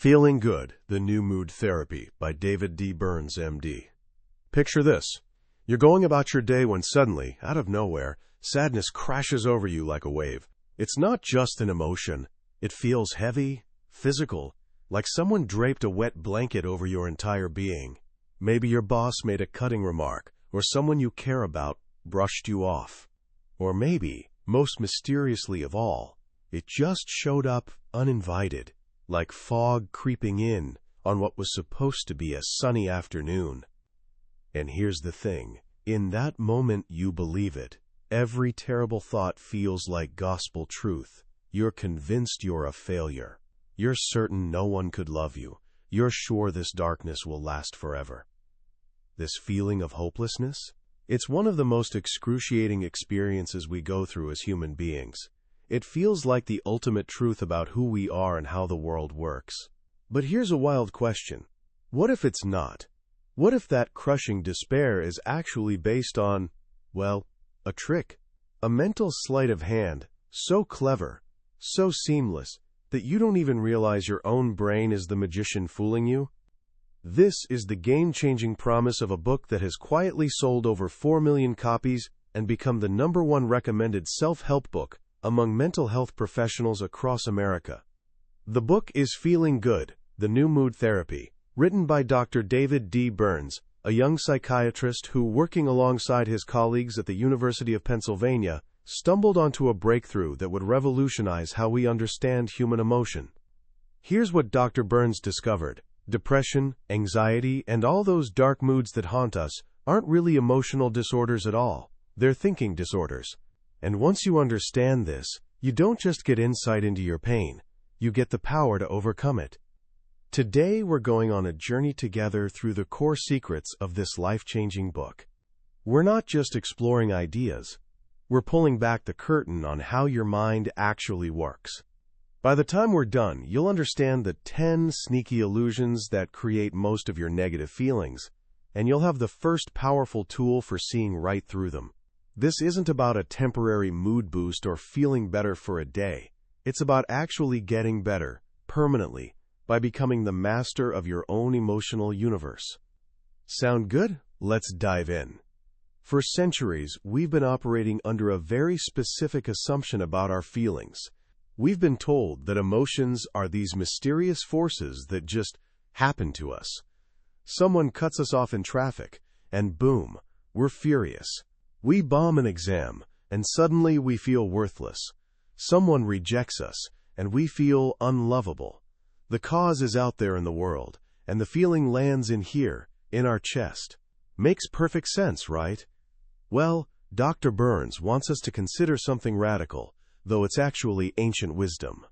Feeling Good, The New Mood Therapy by David D. Burns, MD. Picture this. You're going about your day when suddenly, out of nowhere, sadness crashes over you like a wave. It's not just an emotion. It feels heavy, physical, like someone draped a wet blanket over your entire being. Maybe your boss made a cutting remark, or someone you care about brushed you off. Or maybe, most mysteriously of all, it just showed up uninvited, like fog creeping in on what was supposed to be a sunny afternoon. And here's the thing, in that moment you believe it. Every terrible thought feels like gospel truth. You're convinced you're a failure. You're certain no one could love you. You're sure this darkness will last forever. This feeling of hopelessness? It's one of the most excruciating experiences we go through as human beings. It feels like the ultimate truth about who we are and how the world works. But here's a wild question. What if it's not? What if that crushing despair is actually based on, well, a trick? A mental sleight of hand, so clever, so seamless, that you don't even realize your own brain is the magician fooling you? This is the game-changing promise of a book that has quietly sold over 4 million copies and become the #1 recommended self-help book among mental health professionals across America. The book is Feeling Good, The New Mood Therapy, written by Dr. David D. Burns, a young psychiatrist who, working alongside his colleagues at the University of Pennsylvania, stumbled onto a breakthrough that would revolutionize how we understand human emotion. Here's what Dr. Burns discovered. Depression, anxiety, and all those dark moods that haunt us aren't really emotional disorders at all. They're thinking disorders. And once you understand this, you don't just get insight into your pain, you get the power to overcome it. Today we're going on a journey together through the core secrets of this life-changing book. We're not just exploring ideas, we're pulling back the curtain on how your mind actually works. By the time we're done, you'll understand the 10 sneaky illusions that create most of your negative feelings, and you'll have the first powerful tool for seeing right through them. This isn't about a temporary mood boost or feeling better for a day. It's about actually getting better, permanently, by becoming the master of your own emotional universe. Sound good? Let's dive in. For centuries, we've been operating under a very specific assumption about our feelings. We've been told that emotions are these mysterious forces that just happen to us. Someone cuts us off in traffic, and boom, we're furious. We bomb an exam, and suddenly we feel worthless. Someone rejects us, and we feel unlovable. The cause is out there in the world, and the feeling lands in here, in our chest. Makes perfect sense, right? Well, Dr. Burns wants us to consider something radical, though it's actually ancient wisdom.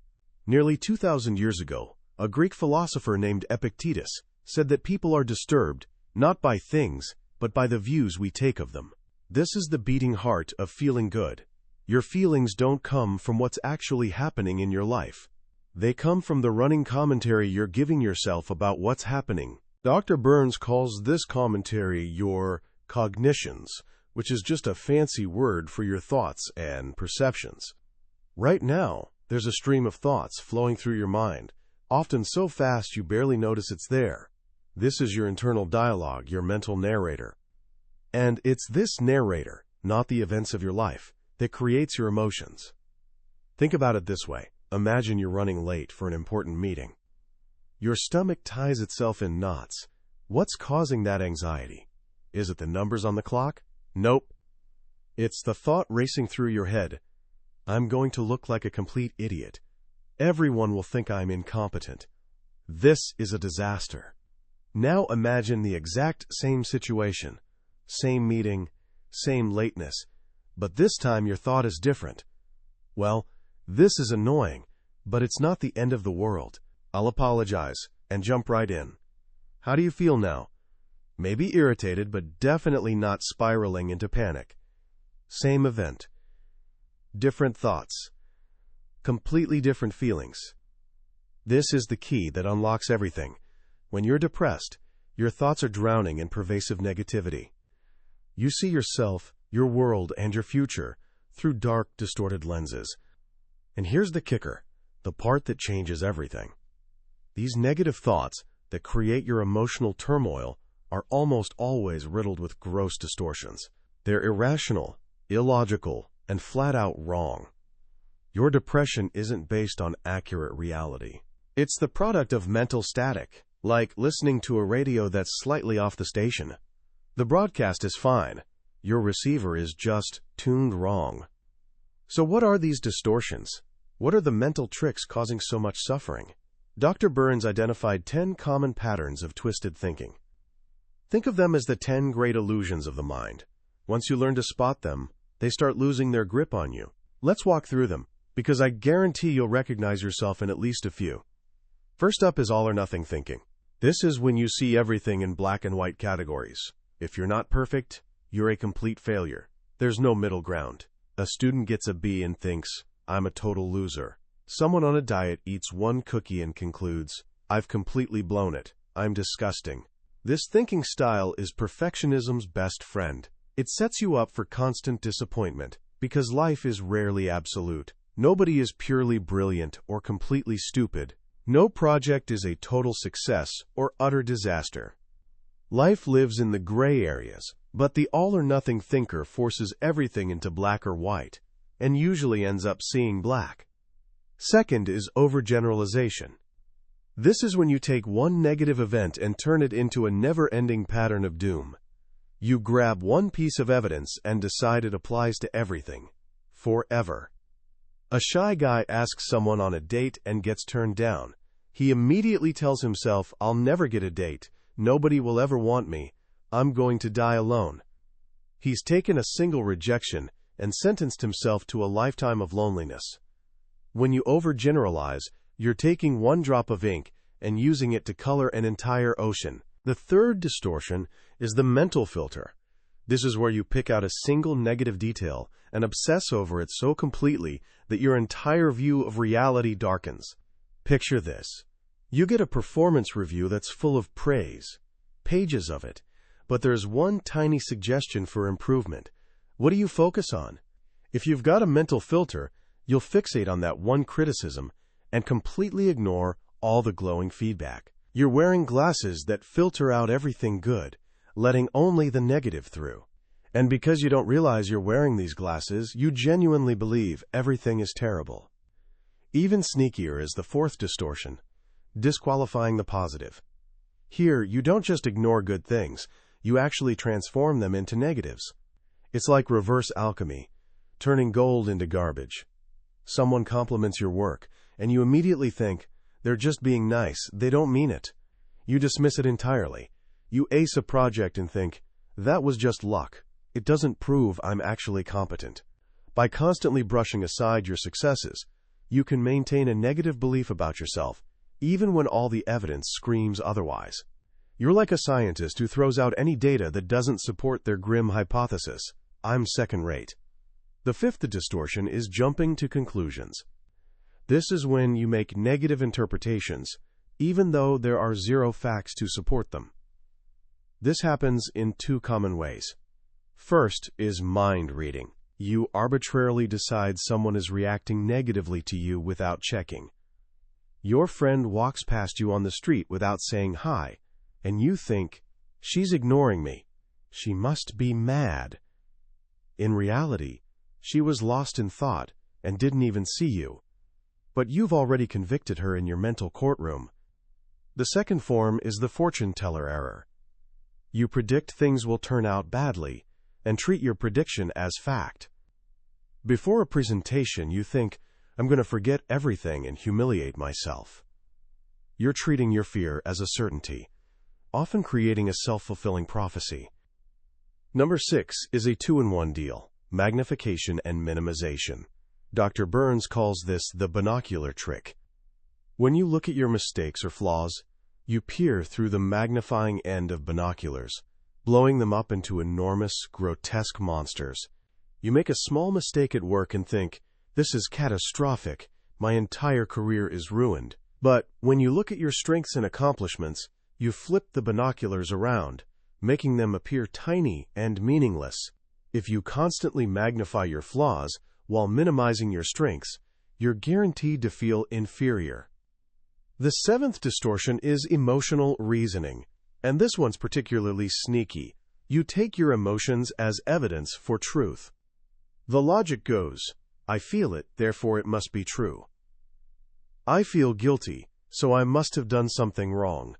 Nearly 2,000 years ago, a Greek philosopher named Epictetus said that people are disturbed, not by things, but by the views we take of them. This is the beating heart of feeling good. Your feelings don't come from what's actually happening in your life. They come from the running commentary you're giving yourself about what's happening. Dr. Burns calls this commentary your cognitions, which is just a fancy word for your thoughts and perceptions. Right now, there's a stream of thoughts flowing through your mind, often so fast you barely notice it's there. This is your internal dialogue, your mental narrator. And it's this narrator, not the events of your life, that creates your emotions. Think about it this way. Imagine you're running late for an important meeting. Your stomach ties itself in knots. What's causing that anxiety? Is it the numbers on the clock? Nope. It's the thought racing through your head. I'm going to look like a complete idiot. Everyone will think I'm incompetent. This is a disaster. Now imagine the exact same situation. Same meeting, same lateness, but this time your thought is different. Well, this is annoying, but it's not the end of the world. I'll apologize and jump right in. How do you feel now? Maybe irritated, but definitely not spiraling into panic. Same event. Different thoughts. Completely different feelings. This is the key that unlocks everything. When you're depressed, your thoughts are drowning in pervasive negativity. You see yourself, your world, and your future through dark, distorted lenses. And here's the kicker, the part that changes everything. These negative thoughts that create your emotional turmoil are almost always riddled with gross distortions. They're irrational, illogical, and flat-out wrong. Your depression isn't based on accurate reality. It's the product of mental static, like listening to a radio that's slightly off the station. The broadcast is fine. Your receiver is just tuned wrong. So what are these distortions? What are the mental tricks causing so much suffering? Dr. Burns identified 10 common patterns of twisted thinking. Think of them as the 10 great illusions of the mind. Once you learn to spot them, they start losing their grip on you. Let's walk through them, because I guarantee you'll recognize yourself in at least a few. First up is all-or-nothing thinking. This is when you see everything in black and white categories. If you're not perfect, you're a complete failure. There's no middle ground. A student gets a B and thinks, I'm a total loser. Someone on a diet eats one cookie and concludes, I've completely blown it. I'm disgusting. This thinking style is perfectionism's best friend. It sets you up for constant disappointment, because life is rarely absolute. Nobody is purely brilliant or completely stupid. No project is a total success or utter disaster. Life lives in the gray areas, but the all-or-nothing thinker forces everything into black or white, and usually ends up seeing black. Second is overgeneralization. This is when you take one negative event and turn it into a never-ending pattern of doom. You grab one piece of evidence and decide it applies to everything, forever. A shy guy asks someone on a date and gets turned down. He immediately tells himself, I'll never get a date, nobody will ever want me, I'm going to die alone. He's taken a single rejection and sentenced himself to a lifetime of loneliness. When you overgeneralize, you're taking one drop of ink and using it to color an entire ocean. The third distortion is the mental filter. This is where you pick out a single negative detail and obsess over it so completely that your entire view of reality darkens. Picture this. You get a performance review that's full of praise, pages of it, but there's one tiny suggestion for improvement. What do you focus on? If you've got a mental filter, you'll fixate on that one criticism and completely ignore all the glowing feedback. You're wearing glasses that filter out everything good, letting only the negative through. And because you don't realize you're wearing these glasses, you genuinely believe everything is terrible. Even sneakier is the fourth distortion, disqualifying the positive. Here, you don't just ignore good things, you actually transform them into negatives. It's like reverse alchemy, turning gold into garbage. Someone compliments your work, and you immediately think, they're just being nice, they don't mean it. You dismiss it entirely. You ace a project and think, that was just luck. It doesn't prove I'm actually competent. By constantly brushing aside your successes, you can maintain a negative belief about yourself, even when all the evidence screams otherwise. You're like a scientist who throws out any data that doesn't support their grim hypothesis. I'm second-rate. The fifth distortion is jumping to conclusions. This is when you make negative interpretations, even though there are zero facts to support them. This happens in two common ways. First is mind reading. You arbitrarily decide someone is reacting negatively to you without checking. Your friend walks past you on the street without saying hi, and you think, she's ignoring me. She must be mad. In reality, she was lost in thought and didn't even see you. But you've already convicted her in your mental courtroom. The second form is the fortune teller error. You predict things will turn out badly and treat your prediction as fact. Before a presentation, you think, I'm going to forget everything and humiliate myself. You're treating your fear as a certainty, often creating a self-fulfilling prophecy. Number 6 is a two-in-one deal, magnification and minimization. Dr. Burns calls this the binocular trick. When you look at your mistakes or flaws, you peer through the magnifying end of binoculars, blowing them up into enormous, grotesque monsters. You make a small mistake at work and think, this is catastrophic, my entire career is ruined. But when you look at your strengths and accomplishments, you flip the binoculars around, making them appear tiny and meaningless. If you constantly magnify your flaws while minimizing your strengths, you're guaranteed to feel inferior. The seventh distortion is emotional reasoning, and this one's particularly sneaky. You take your emotions as evidence for truth. The logic goes, I feel it, therefore it must be true. I feel guilty, so I must have done something wrong.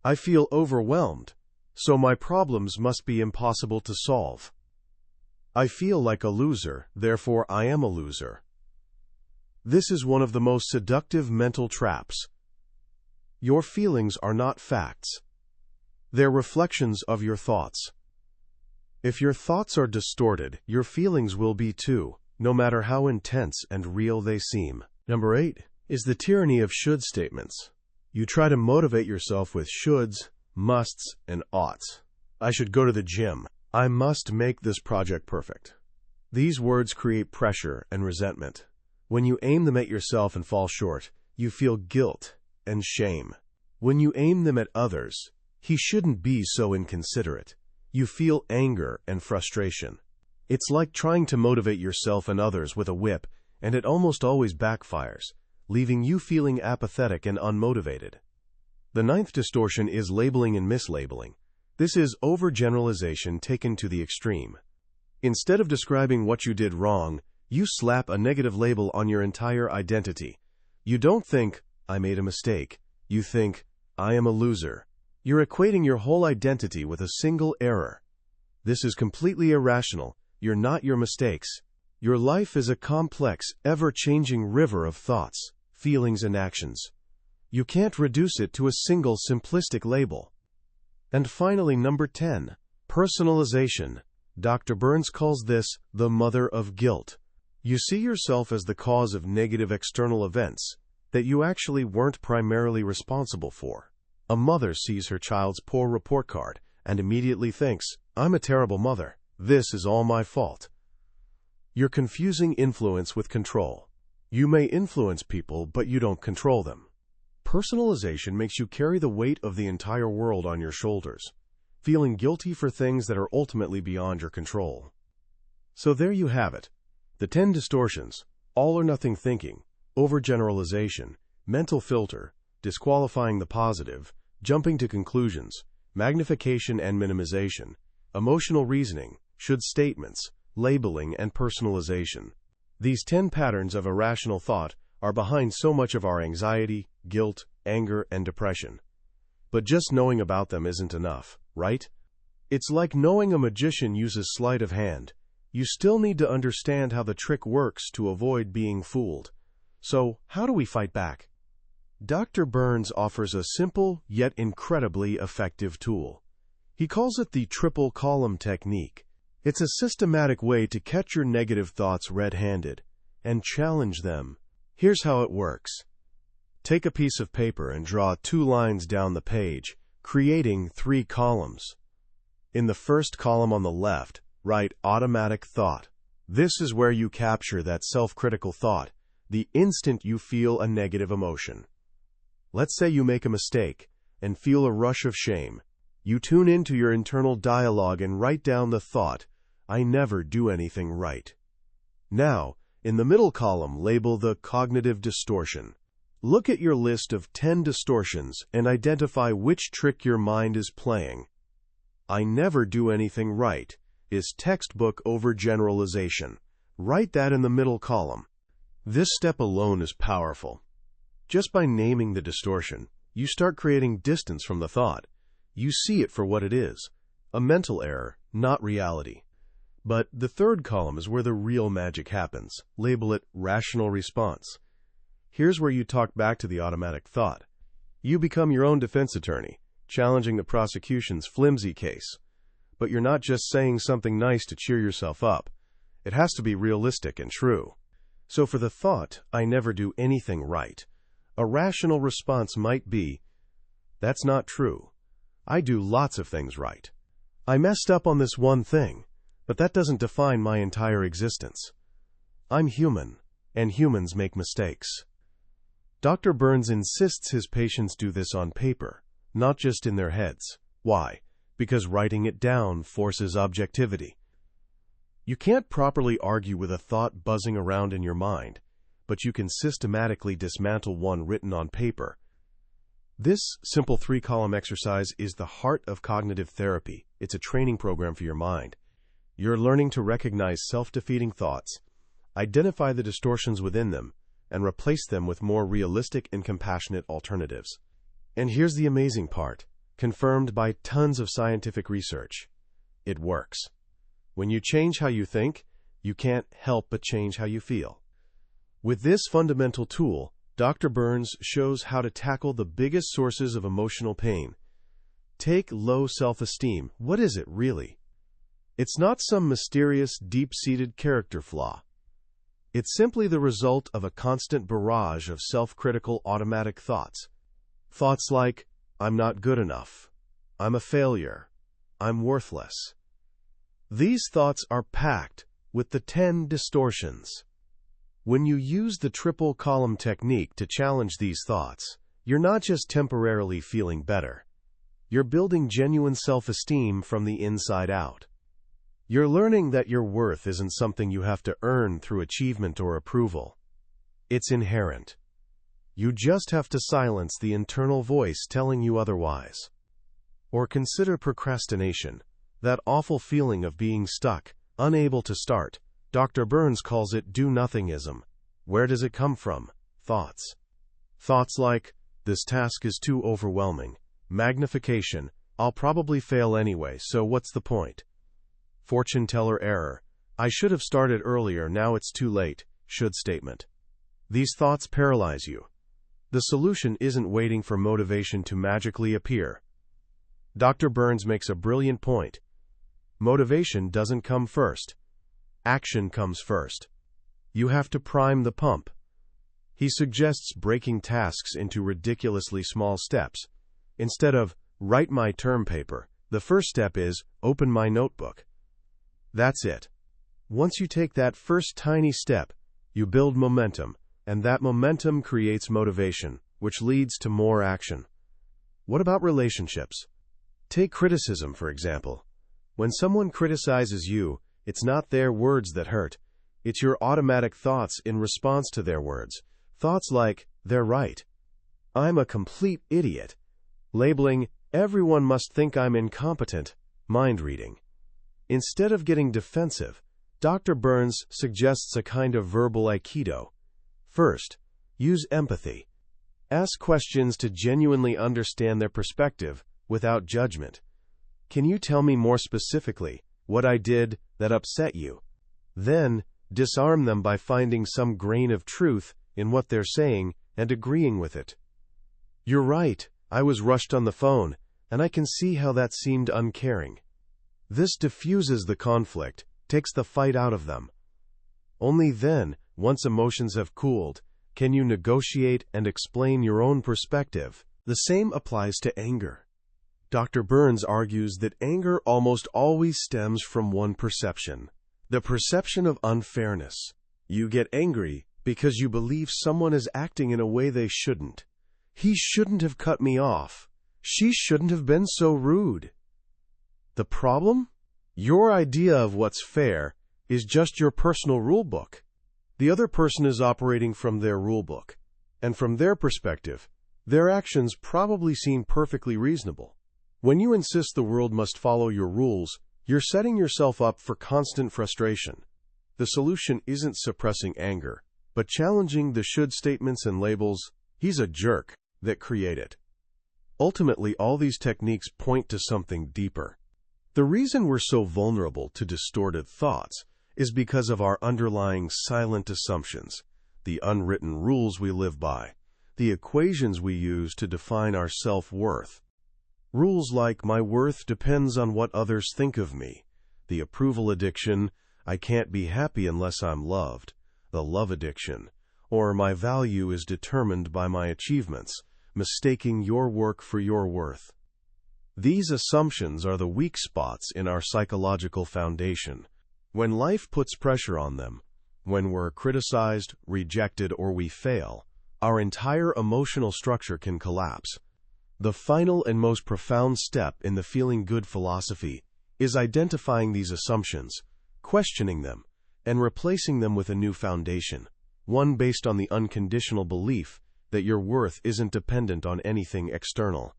I feel overwhelmed, so my problems must be impossible to solve. I feel like a loser, therefore I am a loser. This is one of the most seductive mental traps. Your feelings are not facts. They're reflections of your thoughts. If your thoughts are distorted, your feelings will be too, no matter how intense and real they seem. Number 8 is the tyranny of should statements. You try to motivate yourself with shoulds, musts, and oughts. I should go to the gym. I must make this project perfect. These words create pressure and resentment. When you aim them at yourself and fall short, you feel guilt and shame. When you aim them at others, he shouldn't be so inconsiderate. You feel anger and frustration. It's like trying to motivate yourself and others with a whip, and it almost always backfires, leaving you feeling apathetic and unmotivated. The ninth distortion is labeling and mislabeling. This is overgeneralization taken to the extreme. Instead of describing what you did wrong, you slap a negative label on your entire identity. You don't think, I made a mistake. You think, I am a loser. You're equating your whole identity with a single error. This is completely irrational. You're not your mistakes. Your life is a complex, ever-changing river of thoughts, feelings, and actions. You can't reduce it to a single simplistic label. And finally, number 10, personalization. Dr. Burns calls this the mother of guilt. You see yourself as the cause of negative external events that you actually weren't primarily responsible for. A mother sees her child's poor report card and immediately thinks, I'm a terrible mother. This is all my fault. You're confusing influence with control. You may influence people, but you don't control them. Personalization makes you carry the weight of the entire world on your shoulders, feeling guilty for things that are ultimately beyond your control. So there you have it. The 10 distortions: all or nothing thinking, overgeneralization, mental filter, disqualifying the positive, jumping to conclusions, magnification and minimization, emotional reasoning, should statements, labeling, and personalization. These 10 patterns of irrational thought are behind so much of our anxiety, guilt, anger, and depression. But just knowing about them isn't enough, right? It's like knowing a magician uses sleight of hand. You still need to understand how the trick works to avoid being fooled. So, how do we fight back? Dr. Burns offers a simple yet incredibly effective tool. He calls it the triple column technique. It's a systematic way to catch your negative thoughts red-handed and challenge them. Here's how it works. Take a piece of paper and draw 2 lines down the page, creating 3 columns. In the first column on the left, write automatic thought. This is where you capture that self-critical thought, the instant you feel a negative emotion. Let's say you make a mistake and feel a rush of shame. You tune into your internal dialogue and write down the thought, I never do anything right. Now, in the middle column, label the cognitive distortion. Look at your list of 10 distortions and identify which trick your mind is playing. I never do anything right is textbook overgeneralization. Write that in the middle column. This step alone is powerful. Just by naming the distortion, you start creating distance from the thought. You see it for what it is, a mental error, not reality. But the third column is where the real magic happens. Label it rational response. Here's where you talk back to the automatic thought. You become your own defense attorney, challenging the prosecution's flimsy case. But you're not just saying something nice to cheer yourself up. It has to be realistic and true. So for the thought, I never do anything right, a rational response might be, that's not true. I do lots of things right. I messed up on this one thing, but that doesn't define my entire existence. I'm human, and humans make mistakes. Dr. Burns insists his patients do this on paper, not just in their heads. Why? Because writing it down forces objectivity. You can't properly argue with a thought buzzing around in your mind, but you can systematically dismantle one written on paper This simple 3-column exercise is the heart of cognitive therapy. It's a training program for your mind. You're learning to recognize self-defeating thoughts, identify the distortions within them, and replace them with more realistic and compassionate alternatives. And here's the amazing part, confirmed by tons of scientific research. It works. When you change how you think, you can't help but change how you feel. With this fundamental tool, Dr. Burns shows how to tackle the biggest sources of emotional pain. Take low self-esteem. What is it really? It's not some mysterious, deep-seated character flaw. It's simply the result of a constant barrage of self-critical automatic thoughts. Thoughts like, I'm not good enough, I'm a failure, I'm worthless. These thoughts are packed with the 10 distortions. When you use the triple column technique to challenge these thoughts, you're not just temporarily feeling better. You're building genuine self-esteem from the inside out. You're learning that your worth isn't something you have to earn through achievement or approval. It's inherent. You just have to silence the internal voice telling you otherwise. Or consider procrastination, that awful feeling of being stuck, unable to start. Dr. Burns calls it do-nothingism. Where does it come from? Thoughts. Thoughts like, this task is too overwhelming. Magnification, I'll probably fail anyway, so what's the point? Fortune teller error, I should have started earlier, now it's too late. Should statement. These thoughts paralyze you. The solution isn't waiting for motivation to magically appear. Dr. Burns makes a brilliant point. Motivation doesn't come first. Action comes first. You have to prime the pump. He suggests breaking tasks into ridiculously small steps. Instead of, write my term paper, the first step is, open my notebook. That's it. Once you take that first tiny step, you build momentum, and that momentum creates motivation, which leads to more action. What about relationships? Take criticism, for example. When someone criticizes you, it's not their words that hurt. It's your automatic thoughts in response to their words. Thoughts like, they're right. I'm a complete idiot. Labeling, everyone must think I'm incompetent. Mind reading. Instead of getting defensive, Dr. Burns suggests a kind of verbal aikido. First, use empathy. Ask questions to genuinely understand their perspective without judgment. Can you tell me more specifically what I did that upset you? Then, disarm them by finding some grain of truth in what they're saying and agreeing with it. You're right, I was rushed on the phone, and I can see how that seemed uncaring. This diffuses the conflict, takes the fight out of them. Only then, once emotions have cooled, can you negotiate and explain your own perspective. The same applies to anger. Dr. Burns argues that anger almost always stems from one perception, the perception of unfairness. You get angry because you believe someone is acting in a way they shouldn't. He shouldn't have cut me off. She shouldn't have been so rude. The problem? Your idea of what's fair is just your personal rule book. The other person is operating from their rule book, and from their perspective, their actions probably seem perfectly reasonable. When you insist the world must follow your rules, you're setting yourself up for constant frustration. The solution isn't suppressing anger, but challenging the should statements and labels, he's a jerk, that create it. Ultimately, all these techniques point to something deeper. The reason we're so vulnerable to distorted thoughts is because of our underlying silent assumptions, the unwritten rules we live by, the equations we use to define our self-worth. Rules like, my worth depends on what others think of me, the approval addiction, I can't be happy unless I'm loved, the love addiction, or my value is determined by my achievements, mistaking your work for your worth. These assumptions are the weak spots in our psychological foundation. When life puts pressure on them, when we're criticized, rejected, or we fail, our entire emotional structure can collapse. The final and most profound step in the feeling good philosophy is identifying these assumptions, questioning them, and replacing them with a new foundation, one based on the unconditional belief that your worth isn't dependent on anything external.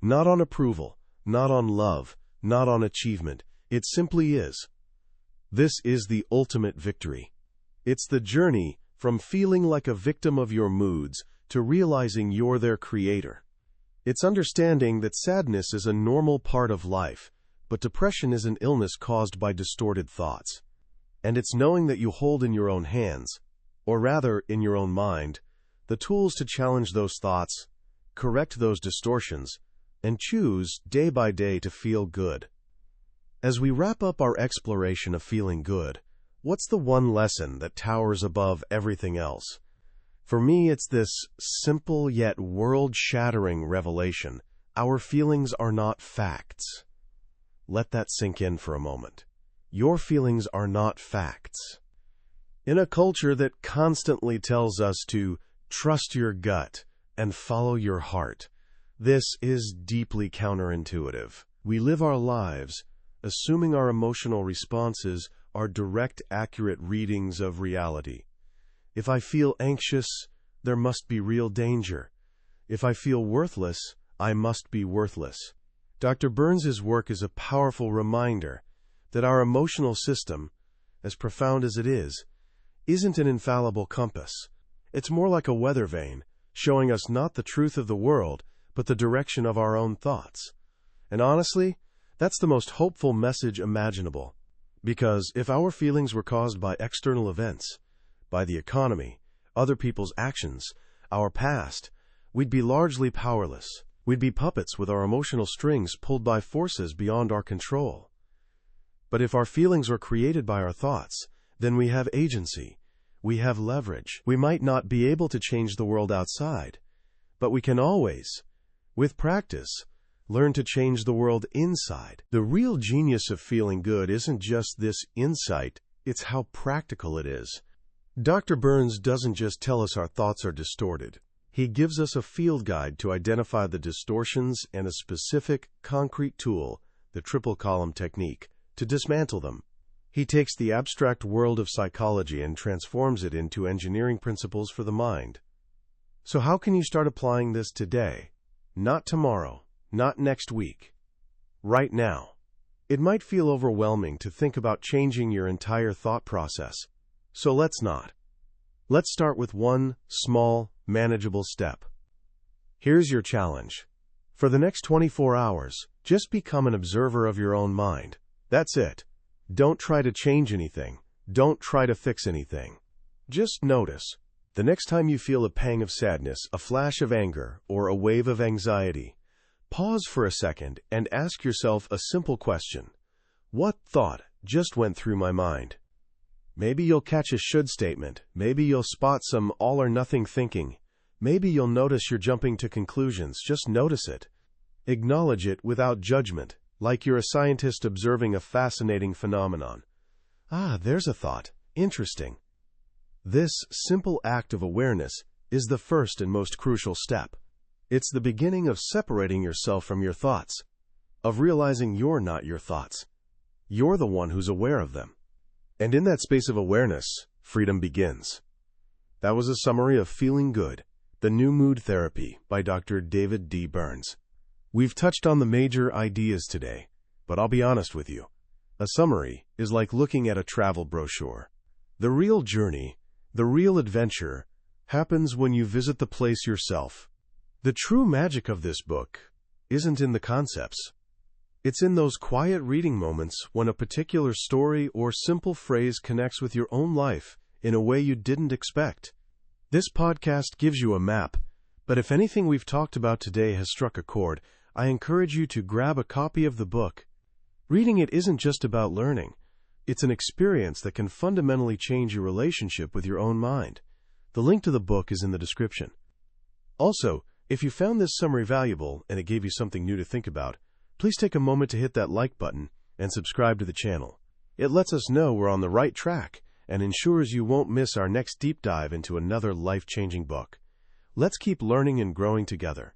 Not on approval, not on love, not on achievement. It simply is. This is the ultimate victory. It's the journey from feeling like a victim of your moods to realizing you're their creator. It's understanding that sadness is a normal part of life, but depression is an illness caused by distorted thoughts. And it's knowing that you hold in your own hands, or rather in your own mind, the tools to challenge those thoughts, correct those distortions, and choose day by day to feel good. As we wrap up our exploration of feeling good, what's the one lesson that towers above everything else? For me, it's this simple yet world-shattering revelation. Our feelings are not facts. Let that sink in for a moment. Your feelings are not facts. In a culture that constantly tells us to trust your gut and follow your heart, this is deeply counterintuitive. We live our lives assuming our emotional responses are direct, accurate readings of reality. If I feel anxious, there must be real danger. If I feel worthless, I must be worthless. Dr. Burns' work is a powerful reminder that our emotional system, as profound as it is, isn't an infallible compass. It's more like a weather vane, showing us not the truth of the world, but the direction of our own thoughts. And honestly, that's the most hopeful message imaginable. Because if our feelings were caused by external events, by the economy, other people's actions, our past, we'd be largely powerless. We'd be puppets with our emotional strings pulled by forces beyond our control. But if our feelings were created by our thoughts, then we have agency. We have leverage. We might not be able to change the world outside, but we can always, with practice, learn to change the world inside. The real genius of feeling good isn't just this insight, it's how practical it is. Dr. Burns doesn't just tell us our thoughts are distorted. He gives us a field guide to identify the distortions and a specific, concrete tool, the triple column technique, to dismantle them. He takes the abstract world of psychology and transforms it into engineering principles for the mind. So how can you start applying this today? Not tomorrow, not next week. Right now. It might feel overwhelming to think about changing your entire thought process. So let's not. Let's start with one small, manageable step. Here's your challenge. For the next 24 hours, just become an observer of your own mind. That's it. Don't try to change anything. Don't try to fix anything. Just notice. The next time you feel a pang of sadness, a flash of anger, or a wave of anxiety, pause for a second and ask yourself a simple question. What thought just went through my mind? Maybe you'll catch a should statement. Maybe you'll spot some all or nothing thinking. Maybe you'll notice you're jumping to conclusions. Just notice it. Acknowledge it without judgment, like you're a scientist observing a fascinating phenomenon. Ah, there's a thought. Interesting. This simple act of awareness is the first and most crucial step. It's the beginning of separating yourself from your thoughts, of realizing you're not your thoughts. You're the one who's aware of them. And in that space of awareness, freedom begins. That was a summary of Feeling Good, the New Mood Therapy by Dr. David D. Burns. We've touched on the major ideas today, but I'll be honest with you. A summary is like looking at a travel brochure. The real journey, the real adventure, happens when you visit the place yourself. The true magic of this book isn't in the concepts. It's in those quiet reading moments when a particular story or simple phrase connects with your own life in a way you didn't expect. This podcast gives you a map, but if anything we've talked about today has struck a chord, I encourage you to grab a copy of the book. Reading it isn't just about learning. It's an experience that can fundamentally change your relationship with your own mind. The link to the book is in the description. Also, if you found this summary valuable and it gave you something new to think about, please take a moment to hit that like button and subscribe to the channel. It lets us know we're on the right track and ensures you won't miss our next deep dive into another life-changing book. Let's keep learning and growing together.